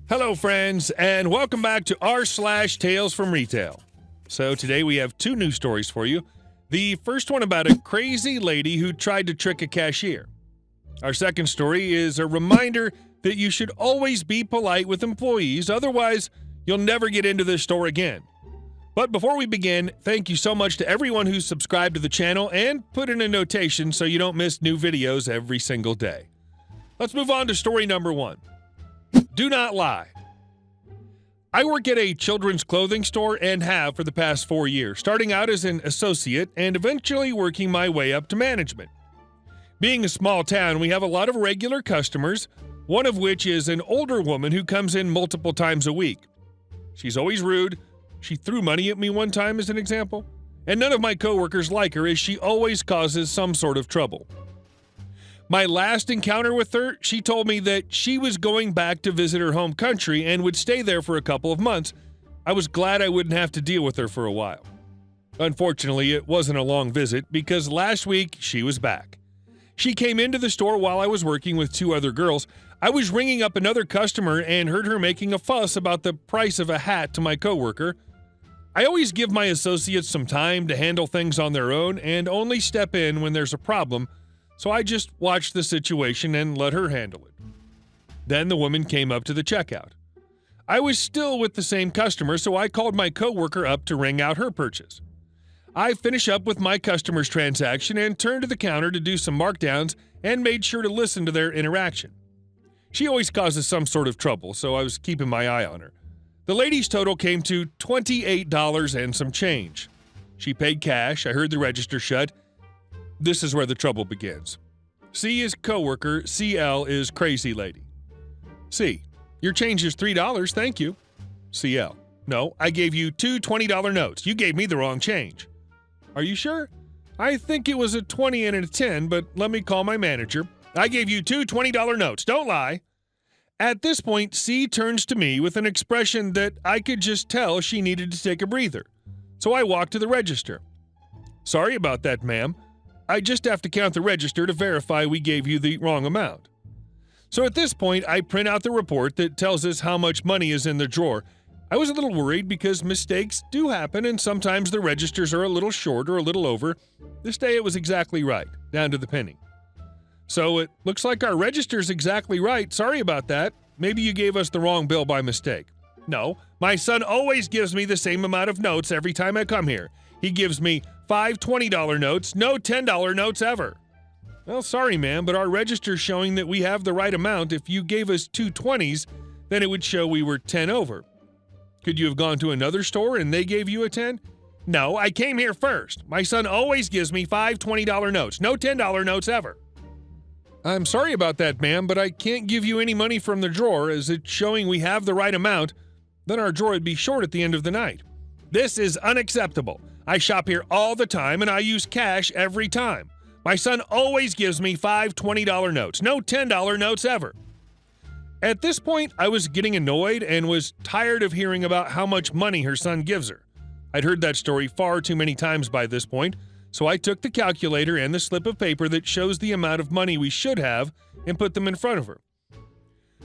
Hello, friends, and welcome back to r/Tales from Retail. So today we have two news stories for you. The first one about a crazy lady who tried to trick a cashier. Our second story is a reminder that you should always be polite with employees, otherwise you'll never get into this store again. But before we begin, thank you so much to everyone who's subscribed to the channel and put in a notation so you don't miss new videos every single day. Let's move on to story number one. Do not lie. I work at a children's clothing store and have for the past 4 years, starting out as an associate and eventually working my way up to management. Being a small town, we have a lot of regular customers, one of which is an older woman who comes in multiple times a week. She's always rude. She threw money at me one time as an example, and none of my coworkers like her as she always causes some sort of trouble. My last encounter with her, she told me that she was going back to visit her home country and would stay there for a couple of months. I was glad I wouldn't have to deal with her for a while. Unfortunately, it wasn't a long visit because last week she was back. She came into the store while I was working with two other girls. I was ringing up another customer and heard her making a fuss about the price of a hat to my coworker. I always give my associates some time to handle things on their own and only step in when there's a problem, so I just watched the situation and let her handle it. Then the woman came up to the checkout. I was still with the same customer, so I called my coworker up to ring out her purchase. I finished up with my customer's transaction and turned to the counter to do some markdowns and made sure to listen to their interaction. She always causes some sort of trouble, so I was keeping my eye on her. The lady's total came to $28 and some change. She paid cash. I heard the register shut. This is where the trouble begins. C is coworker, CL is crazy lady. C, your change is $3, thank you. CL, no, I gave you two $20 notes. You gave me the wrong change. Are you sure? I think it was a 20 and a 10, but let me call my manager. I gave you two $20 notes, don't lie. At this point, C turns to me with an expression that I could just tell she needed to take a breather. So I walked to the register. Sorry about that, ma'am. I just have to count the register to verify we gave you the wrong amount. So at this point, I print out the report that tells us how much money is in the drawer. I was a little worried because mistakes do happen and sometimes the registers are a little short or a little over. This day it was exactly right, down to the penny. So it looks like our register's exactly right. Sorry about that. Maybe you gave us the wrong bill by mistake. No, my son always gives me the same amount of notes every time I come here. He gives me 5 $20 notes, no $10 notes ever. Well, sorry, ma'am, but our register's showing that we have the right amount. If you gave us two 20s, then it would show we were 10 over. Could you have gone to another store and they gave you a 10? No, I came here first. My son always gives me 5 $20 notes, no $10 notes ever. I'm sorry about that, ma'am, but I can't give you any money from the drawer as it's showing we have the right amount. Then our drawer would be short at the end of the night. This is unacceptable. I shop here all the time and I use cash every time. My son always gives me 5 $20 notes, no $10 notes ever. At this point, I was getting annoyed and was tired of hearing about how much money her son gives her. I'd heard that story far too many times by this point, so I took the calculator and the slip of paper that shows the amount of money we should have and put them in front of her.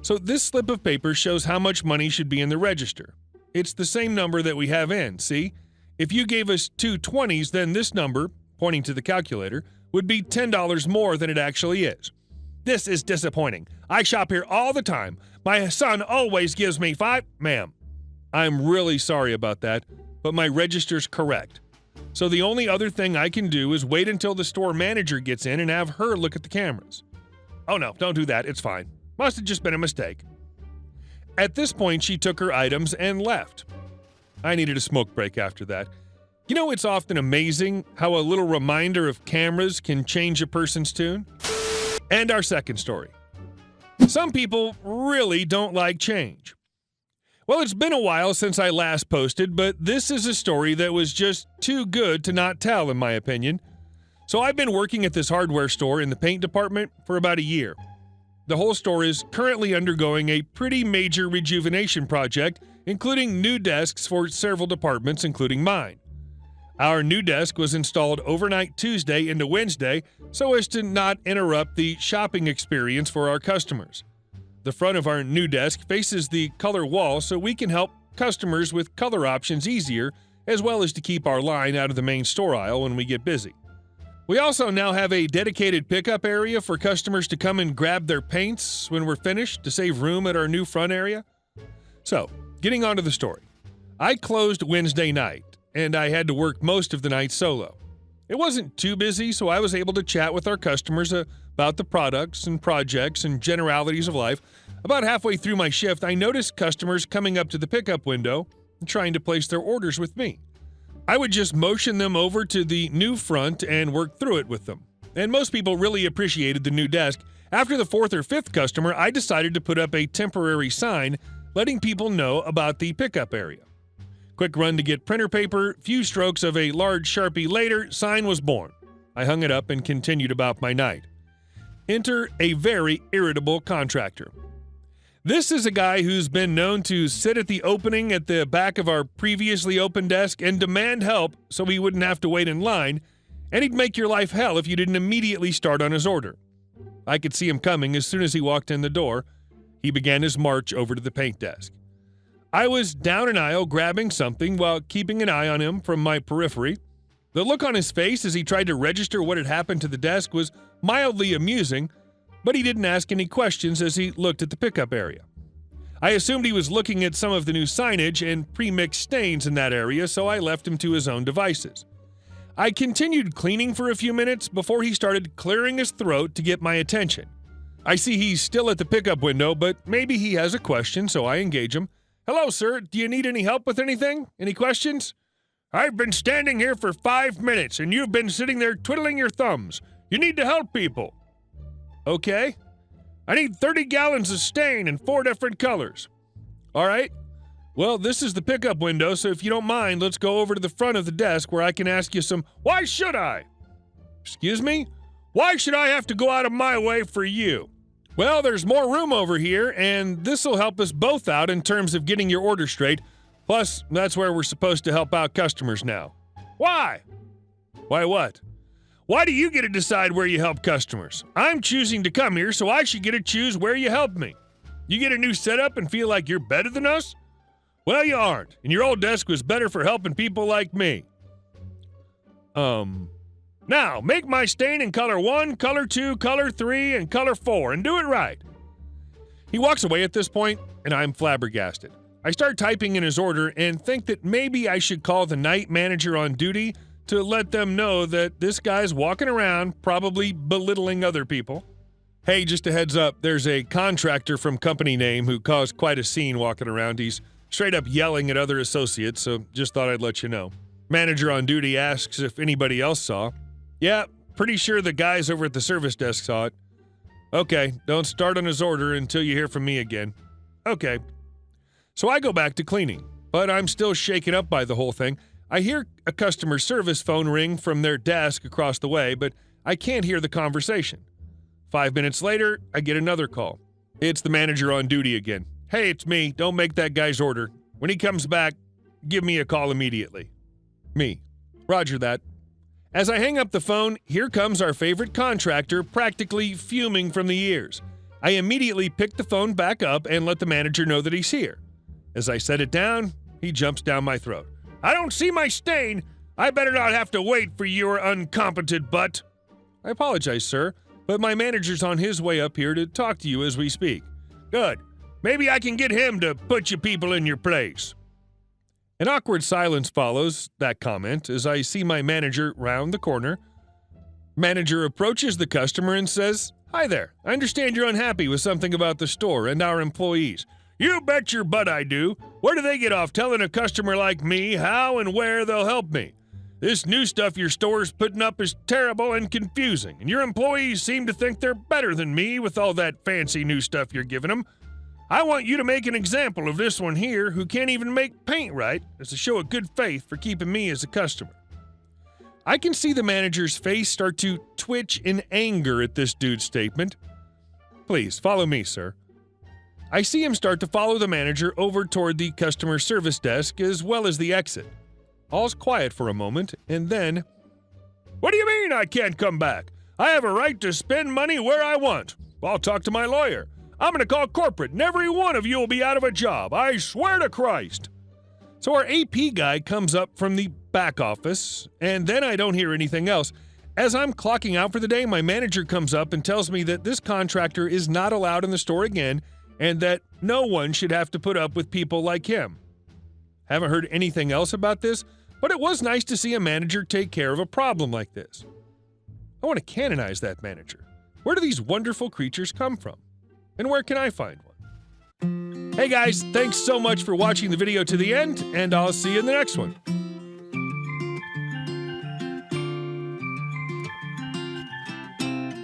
So this slip of paper shows how much money should be in the register. It's the same number that we have in, see? If you gave us two 20s, then this number, pointing to the calculator, would be $10 more than it actually is. This is disappointing. I shop here all the time. My son always gives me 5. Ma'am, I'm really sorry about that, but my register's correct. So the only other thing I can do is wait until the store manager gets in and have her look at the cameras. Oh no, don't do that. It's fine. Must have just been a mistake. At this point, she took her items and left. I needed a smoke break after that. You know, it's often amazing how a little reminder of cameras can change a person's tune. And our second story. Some people really don't like change. Well, it's been a while since I last posted, but this is a story that was just too good to not tell, in my opinion. So I've been working at this hardware store in the paint department for about a year. The whole store is currently undergoing a pretty major rejuvenation project, including new desks for several departments, including mine. Our new desk was installed overnight Tuesday into Wednesday so as to not interrupt the shopping experience for our customers. The front of our new desk faces the color wall so we can help customers with color options easier, as well as to keep our line out of the main store aisle when we get busy. We also now have a dedicated pickup area for customers to come and grab their paints when we're finished to save room at our new front area. So, getting on to the story. I closed Wednesday night, and I had to work most of the night solo. It wasn't too busy, so I was able to chat with our customers about the products and projects and generalities of life. About halfway through my shift, I noticed customers coming up to the pickup window and trying to place their orders with me. I would just motion them over to the new front and work through it with them. And most people really appreciated the new desk. After the fourth or fifth customer, I decided to put up a temporary sign letting people know about the pickup area. Quick run to get printer paper, few strokes of a large Sharpie later, sign was born. I hung it up and continued about my night. Enter a very irritable contractor. This is a guy who's been known to sit at the opening at the back of our previously open desk and demand help so he wouldn't have to wait in line, and he'd make your life hell if you didn't immediately start on his order. I could see him coming as soon as he walked in the door. He began his march over to the paint desk. I was down an aisle grabbing something while keeping an eye on him from my periphery. The look on his face as he tried to register what had happened to the desk was mildly amusing, but he didn't ask any questions as he looked at the pickup area. I assumed he was looking at some of the new signage and pre-mixed stains in that area, so I left him to his own devices. I continued cleaning for a few minutes before he started clearing his throat to get my attention. I see he's still at the pickup window, but maybe he has a question, so I engage him. "Hello, sir. Do you need any help with anything? Any questions?" "I've been standing here for 5 minutes, and you've been sitting there twiddling your thumbs. You need to help people." "Okay. I need 30 gallons of stain in 4 different colors." "All right. Well, this is the pickup window, so if you don't mind, let's go over to the front of the desk where I can ask you some—" "Why should I?" "Excuse me? Why should I have to go out of my way for you?" "Well, there's more room over here, and this'll help us both out in terms of getting your order straight. Plus, that's where we're supposed to help out customers now." "Why?" "Why what? Why do you get to decide where you help customers? I'm choosing to come here, so I should get to choose where you help me. You get a new setup and feel like you're better than us? Well, you aren't, and your old desk was better for helping people like me." Now, make my stain in color 1, color 2, color 3, and color 4, and do it right." He walks away at this point, and I'm flabbergasted. I start typing in his order and think that maybe I should call the night manager on duty to let them know that this guy's walking around, probably belittling other people. Hey, just a heads up, there's a contractor from company name who caused quite a scene walking around. He's straight up yelling at other associates, so just thought I'd let you know. Manager on duty asks if anybody else saw. "Yeah, pretty sure the guys over at the service desk saw it." "Okay, don't start on his order until you hear from me again." "Okay." So I go back to cleaning, but I'm still shaken up by the whole thing. I hear a customer service phone ring from their desk across the way, but I can't hear the conversation. 5 minutes later, I get another call. It's the manager on duty again. "Hey, it's me. Don't make that guy's order. When he comes back, give me a call immediately." Me. "Roger that." As I hang up the phone, here comes our favorite contractor, practically fuming from the ears. I immediately pick the phone back up and let the manager know that he's here. As I set it down, he jumps down my throat. "I don't see my stain. I better not have to wait for your incompetent butt." "I apologize, sir, but my manager's on his way up here to talk to you as we speak." "Good. Maybe I can get him to put you people in your place." An awkward silence follows that comment as I see my manager round the corner. Manager approaches the customer and says, "Hi there. I understand you're unhappy with something about the store and our employees." "You bet your butt I do. Where do they get off telling a customer like me how and where they'll help me? This new stuff your store's putting up is terrible and confusing, and your employees seem to think they're better than me with all that fancy new stuff you're giving them. I want you to make an example of this one here who can't even make paint right as a show of good faith for keeping me as a customer." I can see the manager's face start to twitch in anger at this dude's statement. "Please, follow me, sir." I see him start to follow the manager over toward the customer service desk as well as the exit. All's quiet for a moment, and then, "What do you mean I can't come back? I have a right to spend money where I want. I'll talk to my lawyer. I'm going to call corporate and every one of you will be out of a job. I swear to Christ. So our AP guy comes up from the back office, and then I don't hear anything else. As I'm clocking out for the day, my manager comes up and tells me that this contractor is not allowed in the store again and that no one should have to put up with people like him. Haven't heard anything else about this, but it was nice to see a manager take care of a problem like this. I want to canonize that manager. Where do these wonderful creatures come from? And where can I find one? Hey guys, thanks so much for watching the video to the end, and I'll see you in the next one.